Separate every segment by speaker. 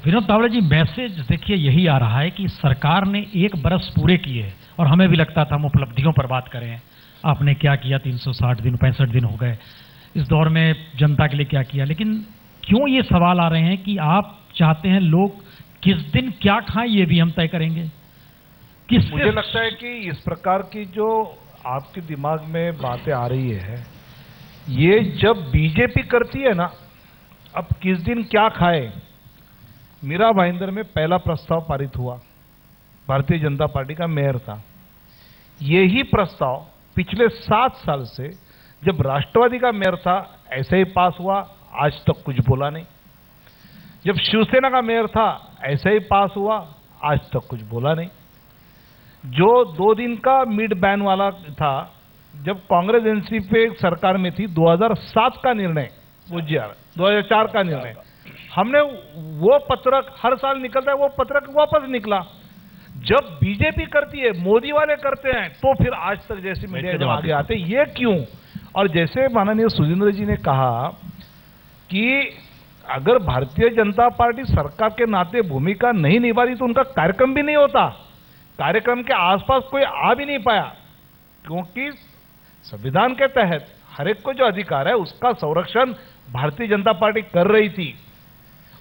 Speaker 1: विनोद तावड़े जी, message देखिए यही आ रहा है कि सरकार ने 1 बरस पूरे किए और हमें भी लगता था हम उपलब्धियों पर बात करें। आपने क्या किया, 360 दिन 65 दिन हो गए, इस दौर में जनता के लिए क्या किया। लेकिन क्यों ये सवाल आ रहे हैं कि आप चाहते हैं लोग किस दिन क्या खाएं ये भी हम तय करेंगे।
Speaker 2: मुझे लगता है कि इस प्रकार की जो आपके दिमाग में बातें आ रही है, ये जब बीजेपी करती है ना, अब किस दिन क्या खाए। मीरा भाईंदर में पहला प्रस्ताव पारित हुआ, भारतीय जनता पार्टी का मेयर था। यही प्रस्ताव पिछले 7 साल से जब राष्ट्रवादी का मेयर था ऐसे ही पास हुआ, आज तक कुछ बोला नहीं। जब शिवसेना का मेयर था ऐसे ही पास हुआ, आज तक कुछ बोला नहीं। जो 2 दिन का मिड बैन वाला था, जब कांग्रेस एनसीपी सरकार में थी, 2007 का निर्णय, वो 2004 का निर्णय, हमने वो पत्रक हर साल निकलता है, वो पत्रक वापस निकला। जब बीजेपी करती है, मोदी वाले करते हैं, तो फिर आज तक जैसे मीडिया जब आगे आते, ये क्यों। और जैसे माननीय सुरेंद्र जी ने कहा कि अगर भारतीय जनता पार्टी सरकार के नाते भूमिका नहीं निभा रही तो उनका कार्यक्रम भी नहीं होता, कार्यक्रम के आसपास कोई आ भी नहीं पाया, क्योंकि संविधान के तहत हर एक को जो अधिकार है उसका संरक्षण भारतीय जनता पार्टी कर रही थी।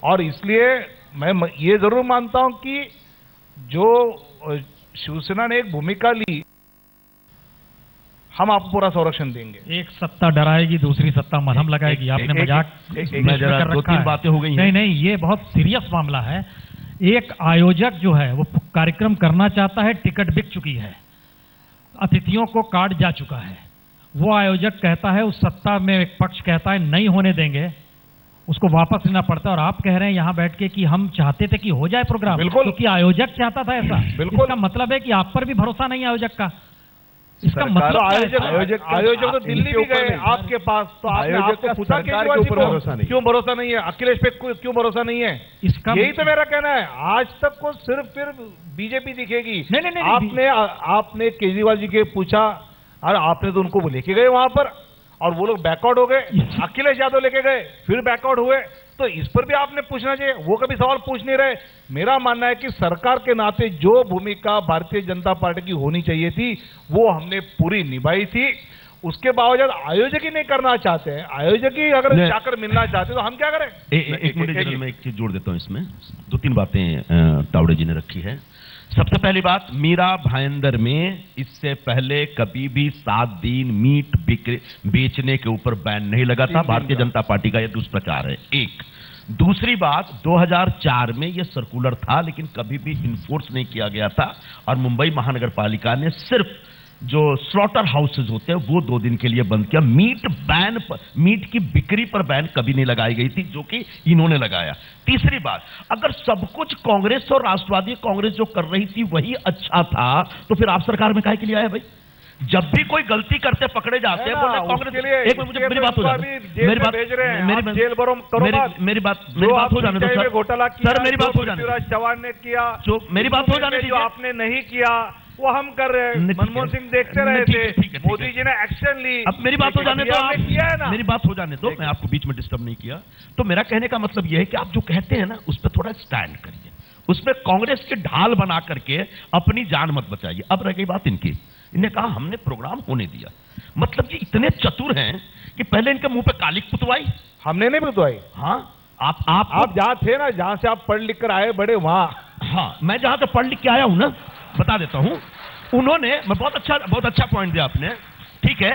Speaker 2: और इसलिए मैं ये जरूर मानता हूं कि जो शिवसेना ने एक भूमिका ली, हम आपको पूरा संरक्षण देंगे।
Speaker 1: एक सत्ता डराएगी, दूसरी सत्ता मरहम लगाएगी। आपने मजाक
Speaker 3: में जरा 2-3 बातें हो गई हैं।
Speaker 1: नहीं, ये बहुत सीरियस मामला है। एक आयोजक जो है वो कार्यक्रम करना चाहता है, टिकट बिक चुकी है, अतिथियों को कार्ड जा चुका है, वो आयोजक कहता है, उस सत्ता में एक पक्ष कहता है नहीं होने देंगे, उसको वापस लेना पड़ता है। और आप कह रहे हैं यहाँ बैठ के कि हम चाहते थे कि हो जाए प्रोग्राम, क्योंकि आयोजक चाहता था ऐसा। इसका मतलब है कि आप पर भी भरोसा नहीं है आयोजक का। इसका मतलब
Speaker 2: आयोजक तो दिल्ली भी गए आपके पास, तो आपने आपको पूछा क्यों भरोसा नहीं है, अखिलेश पे क्यों भरोसा नहीं है। इसका यही तो मेरा कहना है। आज तक को सिर्फ फिर बीजेपी दिखेगी। नहीं, आपने केजरीवाल जी के पूछा और आपने तो उनको लेके गए वहां पर, और वो लोग बैकआउट हो गए। अखिलेश यादव लेके गए, फिर बैकआउट हुए, तो इस पर भी आपने पूछना चाहिए। वो कभी सवाल पूछ नहीं रहे। मेरा मानना है कि सरकार के नाते जो भूमिका भारतीय जनता पार्टी की होनी चाहिए थी वो हमने पूरी निभाई थी। उसके बावजूद आयोजक ही नहीं करना चाहते हैं, आयोजक ही अगर जाकर मिलना चाहते तो हम क्या करें।
Speaker 3: एक मिनट, मैं एक चीज जोड़ देता हूं इसमें। 2-3 बातें तावड़े जी ने रखी है। सबसे पहली बात, मीरा भाईंदर में इससे पहले कभी भी 7 दिन मीट बेचने के ऊपर बैन नहीं लगा था। भारतीय जनता पार्टी का यह दुष्प्रचार है। एक दूसरी बात, 2004 में यह सर्कुलर था लेकिन कभी भी इन्फोर्स नहीं किया गया था, और मुंबई महानगर पालिका ने सिर्फ जो स्लॉटर हाउसेज होते हैं वो 2 दिन के लिए बंद किया। मीट की बिक्री पर बैन कभी नहीं लगाई गई थी, जो कि इन्होंने लगाया। तीसरी बात, अगर सब कुछ कांग्रेस और राष्ट्रवादी कांग्रेस जो कर रही थी वही अच्छा था, तो फिर आप सरकार में काहे के लिए आए भाई। जब भी कोई गलती करते पकड़े जाते हैं, बोले कांग्रेस के लिए। एक मिनट, मुझे मेरी बात हो जाने, मेरी बात हो जाने दो सर।
Speaker 2: घोटाला
Speaker 3: सर मेरी बात हो जाने,
Speaker 2: चौहान ने किया,
Speaker 3: जो मेरी बात हो जाने
Speaker 2: जो आपने नहीं किया वो हम कर रहे हैं। मनमोहन सिंह देखते रहे थे, मोदी जी ने एक्शन ली।
Speaker 3: अब मेरी बात हो जाने दो,
Speaker 2: आपने किया है ना।
Speaker 3: मेरी बात हो जाने दो, मैं आपको बीच में डिस्टर्ब नहीं किया। तो मेरा कहने का मतलब यह है कि आप जो कहते हैं ना उस पर थोड़ा स्टैंड करिए, उसमें कांग्रेस की ढाल बना करके अपनी जान मत बचाइए। अब रह गई बात इनकी, इन्हें कहा हमने प्रोग्राम होने दिया, मतलब ये इतने चतुर हैं कि पहले इनके मुंह पे कालिक पुतवाई।
Speaker 2: हमने नहीं पुतवाई।
Speaker 3: हाँ,
Speaker 2: आप जहां थे ना, जहां से आप पढ़ लिख कर आए बड़े, वहां।
Speaker 3: हाँ, मैं जहां से पढ़ लिख के आया हूं ना, बता देता हूं। उन्होंने, मैं बहुत अच्छा पॉइंट दिया आपने, ठीक है।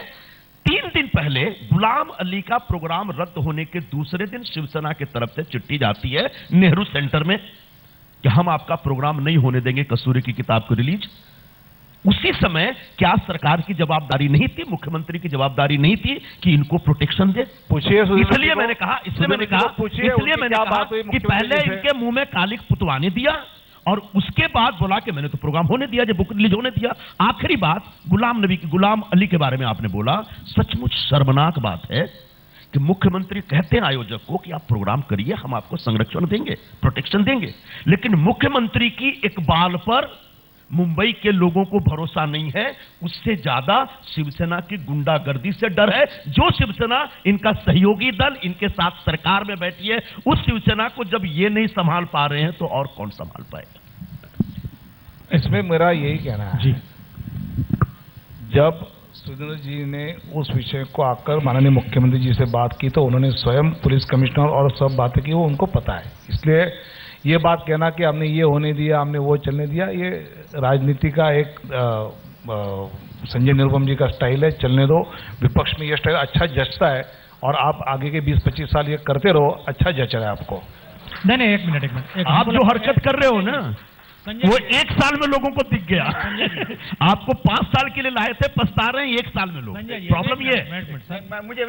Speaker 3: 3 दिन पहले गुलाम अली का प्रोग्राम रद्द होने के दूसरे दिन शिवसेना की तरफ से चिट्ठी जाती है नेहरू सेंटर में कि हम आपका प्रोग्राम नहीं होने देंगे कसूरी की किताब को रिलीज। उसी समय क्या सरकार की जवाबदारी नहीं थी, मुख्यमंत्री की जवाबदारी नहीं थी कि इनको प्रोटेक्शन दे?
Speaker 2: पूछिए।
Speaker 3: इसलिए मैंने कहा कि पहले इनके मुंह में कालिक पुतवाने दिया और उसके बाद बोला कि मैंने तो प्रोग्राम होने दिया, जब बुक रिलीज होने दिया। आखिरी बात, गुलाम अली के बारे में आपने बोला, सचमुच शर्मनाक बात है कि मुख्यमंत्री कहते हैं आयोजक को कि आप प्रोग्राम करिए, हम आपको संरक्षण देंगे, प्रोटेक्शन देंगे, लेकिन मुख्यमंत्री की इकबाल पर मुंबई के लोगों को भरोसा नहीं है, उससे ज्यादा शिवसेना की गुंडागर्दी से डर है। जो शिवसेना इनका सहयोगी दल इनके साथ सरकार में बैठी है, उस शिवसेना को जब ये नहीं संभाल पा रहे हैं तो और कौन संभाल पाएगा?
Speaker 2: इसमें मेरा यही कहना है,
Speaker 1: जी,
Speaker 2: जब सुरेंद्र जी ने उस विषय को आकर माननीय मुख्यमंत्री जी से बात की तो उन्होंने स्वयं पुलिस कमिश्नर और सब बातें की, वो उनको पता है। इसलिए ये बात कहना कि हमने ये होने दिया, हमने वो चलने दिया, ये राजनीति का एक संजय निरुपम जी का स्टाइल है। चलने दो, विपक्ष में ये स्टाइल अच्छा जचता है और आप आगे के 20-25 साल ये करते रहो, अच्छा जच रहा है आपको।
Speaker 1: नहीं, एक मिनट,
Speaker 3: आप जो हरकत कर रहे हो ना,
Speaker 1: संजय
Speaker 3: वो 1 साल में लोगों को दिख गया। आपको 5 साल के लिए लाए थे, पछता रहे हैं 1 साल में लोग। प्रॉब्लम ये है।
Speaker 4: मुझे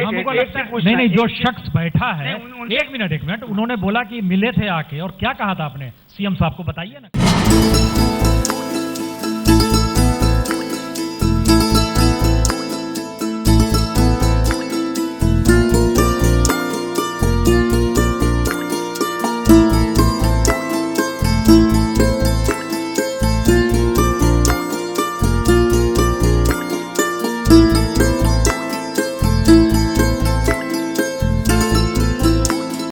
Speaker 1: हमको लगता है नहीं, जो शख्स बैठा है, एक मिनट, उन्होंने बोला कि मिले थे आके, और क्या कहा था आपने सीएम साहब को, बताइए ना।